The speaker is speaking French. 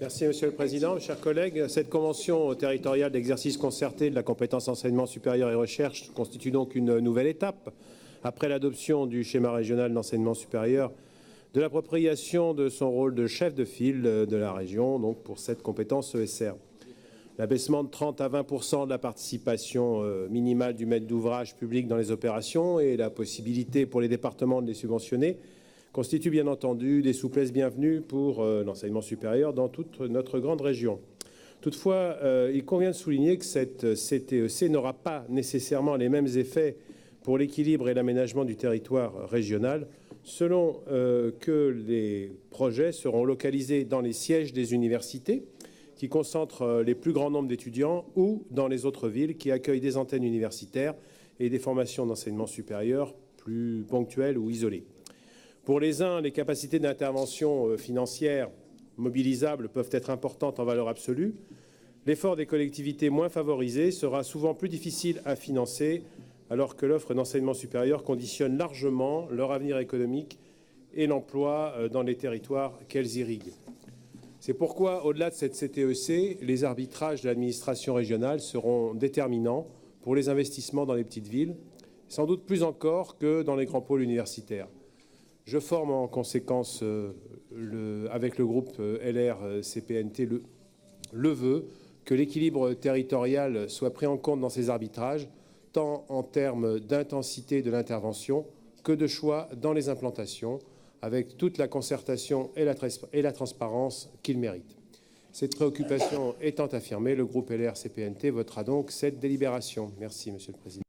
Merci Monsieur le Président. Chers collègues, cette convention territoriale d'exercice concerté de la compétence enseignement supérieur et recherche constitue donc une nouvelle étape après l'adoption du schéma régional d'enseignement supérieur, de l'appropriation de son rôle de chef de file de la région donc pour cette compétence ESR. L'abaissement de 30 à 20% de la participation minimale du maître d'ouvrage public dans les opérations et la possibilité pour les départements de les subventionner constituent bien entendu des souplesses bienvenues pour l'enseignement supérieur dans toute notre grande région. Toutefois, il convient de souligner que cette CTEC n'aura pas nécessairement les mêmes effets pour l'équilibre et l'aménagement du territoire régional, selon que les projets seront localisés dans les sièges des universités, qui concentrent les plus grands nombres d'étudiants, ou dans les autres villes qui accueillent des antennes universitaires et des formations d'enseignement supérieur plus ponctuelles ou isolées. Pour les uns, les capacités d'intervention financière mobilisables peuvent être importantes en valeur absolue. L'effort des collectivités moins favorisées sera souvent plus difficile à financer, alors que l'offre d'enseignement supérieur conditionne largement leur avenir économique et l'emploi dans les territoires qu'elles irriguent. C'est pourquoi, au-delà de cette CTEC, les arbitrages de l'administration régionale seront déterminants pour les investissements dans les petites villes, sans doute plus encore que dans les grands pôles universitaires. Je forme en conséquence, avec le groupe LR-CPNT, le vœu que l'équilibre territorial soit pris en compte dans ces arbitrages, tant en termes d'intensité de l'intervention que de choix dans les implantations, avec toute la concertation et la transparence qu'ils méritent. Cette préoccupation étant affirmée, le groupe LR-CPNT votera donc cette délibération. Merci, Monsieur le Président.